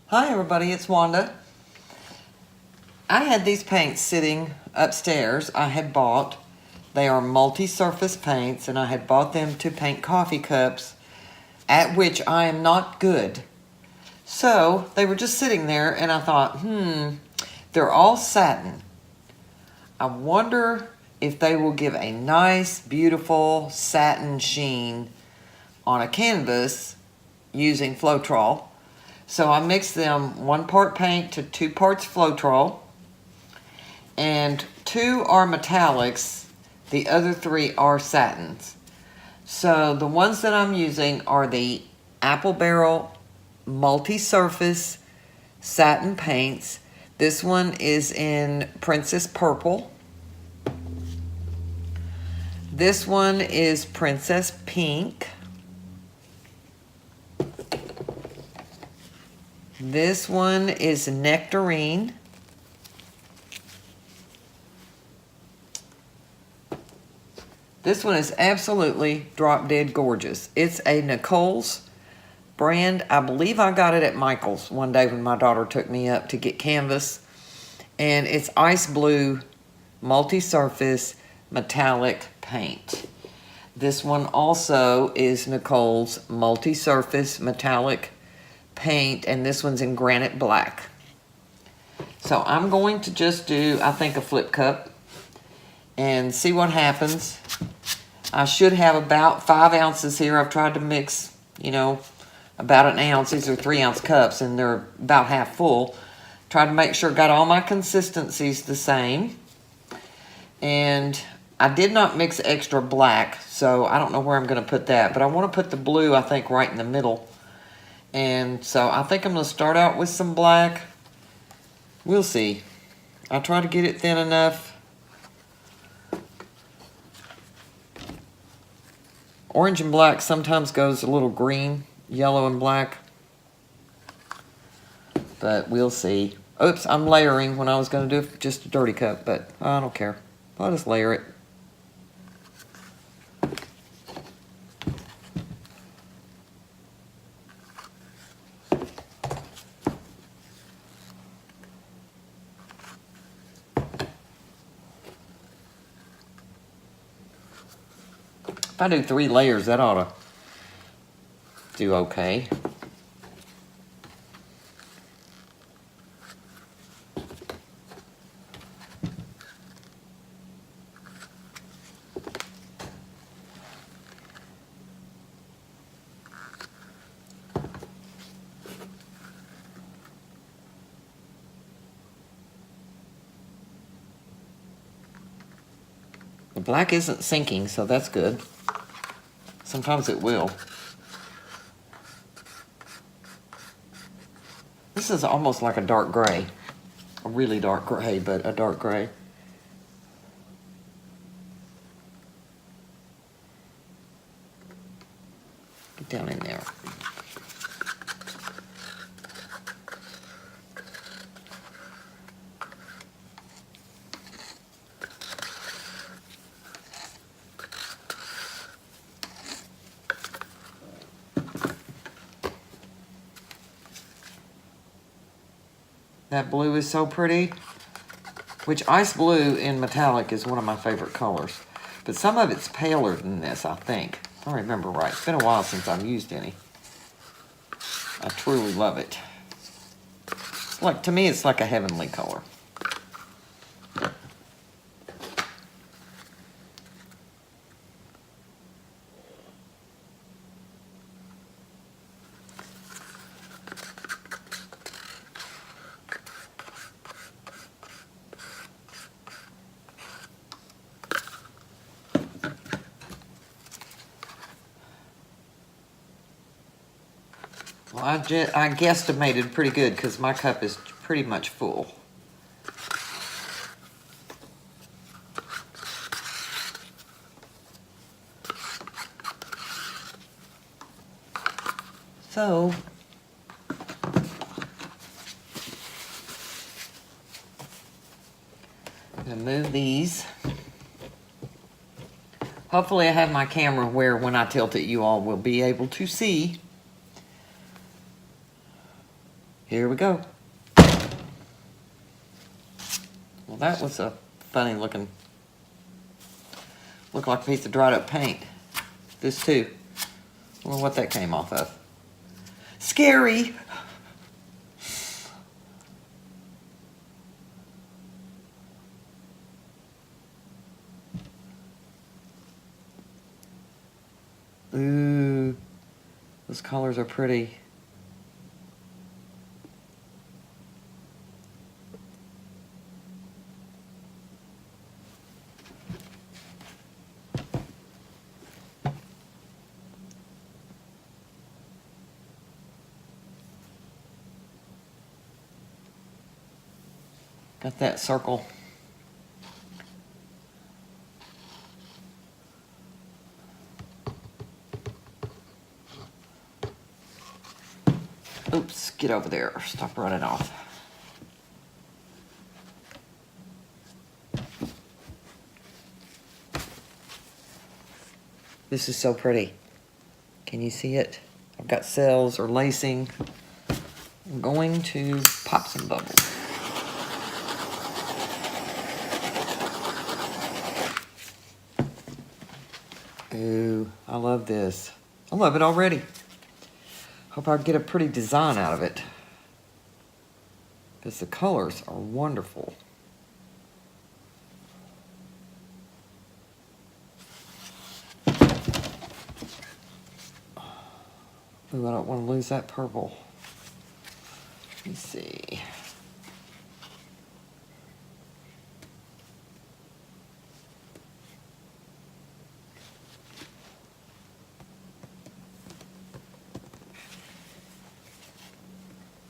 Hi everybody, it's Wanda. I had these paints sitting upstairs I had bought. They are multi-surface paints and I had bought them to paint coffee cups, at which I am not good. So they were just sitting there and I thought, they're all satin. I wonder if they will give a nice, beautiful satin sheen on a canvas using Floetrol. So I mixed them 1 part paint to 2 parts Floetrol, and 2 are metallics, the other 3 are satins. So the ones that I'm using are the Apple Barrel multi-surface satin paints. This one is in Princess Purple. This one is Princess Pink. This one is Nectarine. This one is absolutely drop dead gorgeous. It's a Nichole's brand. I believe I got it at Michael's one day when my daughter took me up to get canvas. And it's ice blue, multi-surface, metallic paint. This one also is Nichole's multi-surface, metallic paint, and this one's in Granite black. So I'm going to just do, I think, a flip cup and see what happens. I should have about 5 ounces here. I've tried to mix, about an ounce. These are 3-ounce cups and they're about half full. Tried to make sure I got all my consistencies the same. And I did not mix extra black, so I don't know where I'm going to put that. But I want to put the blue, I think, right in the middle. And so I think I'm going to start out with some black. We'll see. I'll try to get it thin enough. Orange and black sometimes goes a little green, yellow and black. But we'll see. Oops, I'm layering when I was going to do just a dirty cup, but I don't care. I'll just layer it. If I do 3 layers, that ought to do okay. The black isn't sinking, so that's good. Sometimes it will. This is almost like a dark gray. A really dark gray, but a dark gray. Get down in there. That blue is so pretty, which ice blue in metallic is one of my favorite colors. But some of it's paler than this, I think. If I remember right. It's been a while since I've used any. I truly love it. It's like, to me, it's like a heavenly color. Well, I guesstimated pretty good because my cup is pretty much full. So, I'm going to move these. Hopefully I have my camera where when I tilt it you all will be able to see. Here we go. Well, that was a funny looking, looked like a piece of dried up paint. This too. I wonder what that came off of. Scary. Ooh, those colors are pretty. Got that circle. Oops, get over there. Stop running off. This is so pretty. Can you see it? I've got cells or lacing. I'm going to pop some bubbles. Ooh, I love this. I love it already. Hope I get a pretty design out of it, because the colors are wonderful. Ooh, I don't want to lose that purple. Let me see.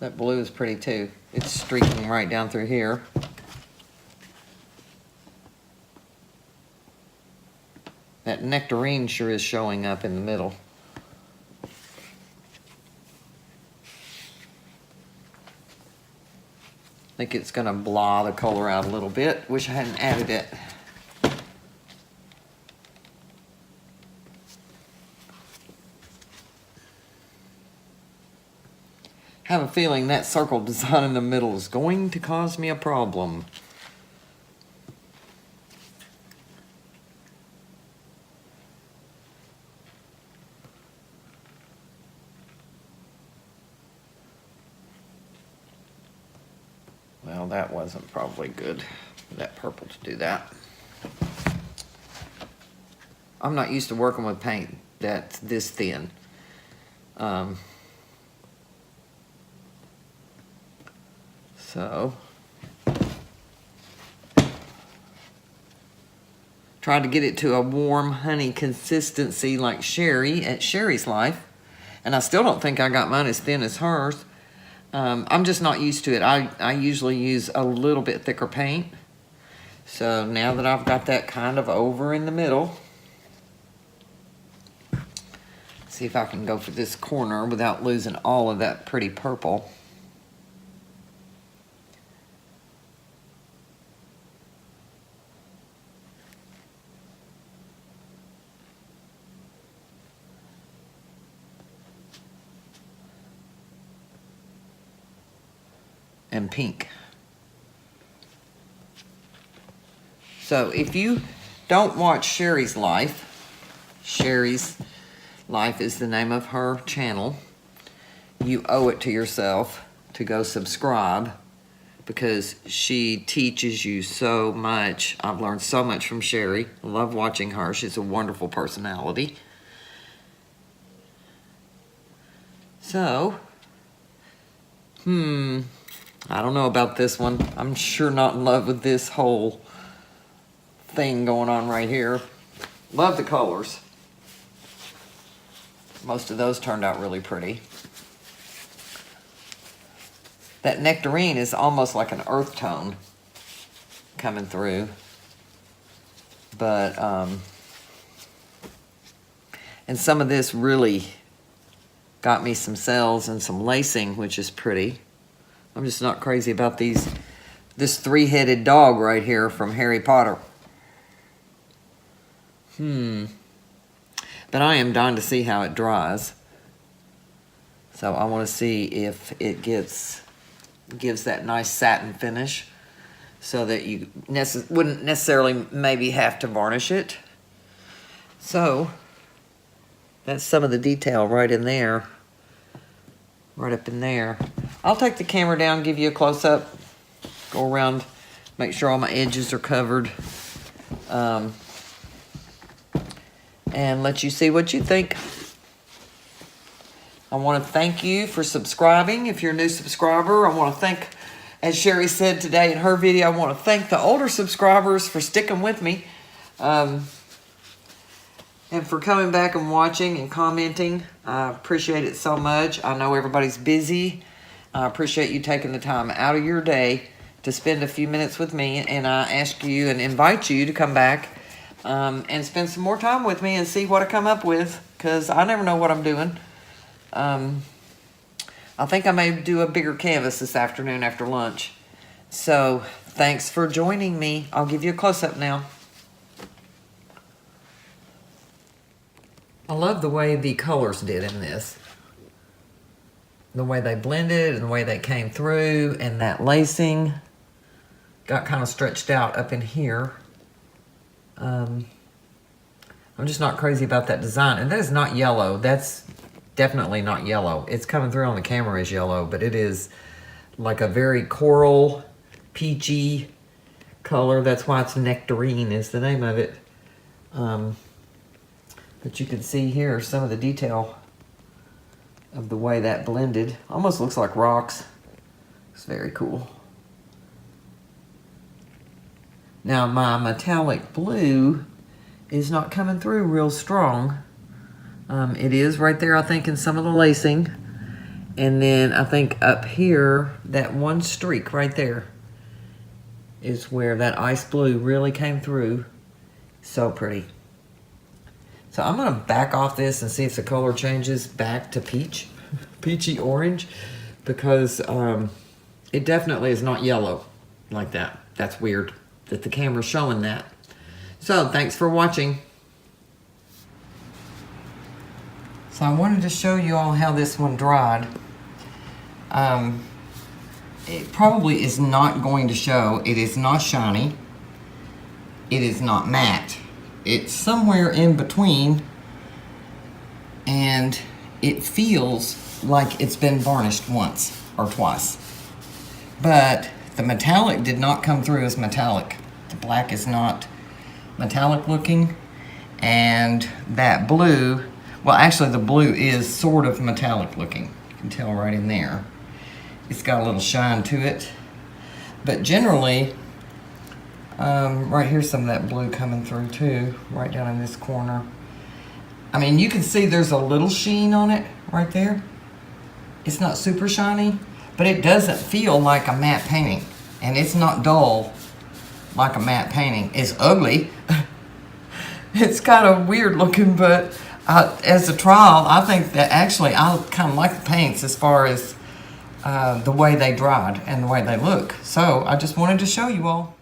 That blue is pretty too. It's streaking right down through here. That Nectarine sure is showing up in the middle. I think it's gonna blah the color out a little bit. Wish I hadn't added it. I have a feeling that circle design in the middle is going to cause me a problem. Well, that wasn't probably good for that purple to do that. I'm not used to working with paint that's this thin. So, tried to get it to a warm honey consistency like Sherry at Sherry's Life. And I still don't think I got mine as thin as hers. I'm just not used to it. I usually use a little bit thicker paint. So now that I've got that kind of over in the middle, see if I can go for this corner without losing all of that pretty purple. And pink. So if you don't watch Sherry's Life is the name of her channel, you owe it to yourself to go subscribe, because she teaches you so much. I've learned so much from Sherry. I love watching her. She's a wonderful personality. So, I don't know about this one. I'm sure not in love with this whole thing going on right here. Love the colors. Most of those turned out really pretty. That Nectarine is almost like an earth tone coming through. But, and some of this really got me some cells and some lacing, which is pretty. I'm just not crazy about this three-headed dog right here from Harry Potter. But I am dying to see how it dries. So I want to see if it gets Gives that nice satin finish so that you wouldn't necessarily maybe have to varnish it. So that's some of the detail right in there, right up in there. I'll take the camera down, give you a close-up, go around, make sure all my edges are covered, and let you see what you think. I want to thank you for subscribing. If you're a new subscriber, I want to thank, as Sherry said today in her video, I want to thank the older subscribers for sticking with me, and for coming back and watching and commenting. I appreciate it so much. I know everybody's busy. I appreciate you taking the time out of your day to spend a few minutes with me, and I ask you and invite you to come back and spend some more time with me and see what I come up with, because I never know what I'm doing. I think I may do a bigger canvas this afternoon after lunch. So thanks for joining me. I'll give you a close-up now. I love the way the colors did in this. The way they blended and the way they came through, and that lacing got kind of stretched out up in here. I'm just not crazy about that design. And that is not yellow. That's definitely not yellow. It's coming through on the camera as yellow, but it is like a very coral, peachy color. That's why it's Nectarine is the name of it. But you can see here some of the detail of the way that blended. Almost looks like rocks. It's very cool. Now my metallic blue is not coming through real strong. It is right there, I think, in some of the lacing. And then I think up here, that one streak right there is where that ice blue really came through. So pretty. So I'm gonna back off this and see if the color changes back to peach, peachy orange, because it definitely is not yellow like that. That's weird that the camera's showing that. So thanks for watching. So I wanted to show you all how this one dried. It probably is not going to show. It is not shiny. It is not matte. It's somewhere in between, and it feels like it's been varnished once or twice. But the metallic did not come through as metallic. The black is not metallic looking, and that blue, well, actually the blue is sort of metallic looking. You can tell right in there. It's got a little shine to it. But generally, right here's some of that blue coming through too, right down in this corner. I mean, you can see there's a little sheen on it right there. It's not super shiny, but it doesn't feel like a matte painting. And it's not dull like a matte painting. It's ugly. It's kind of weird looking, but as a trial, I think that actually I kind of like the paints as far as the way they dried and the way they look. So I just wanted to show you all.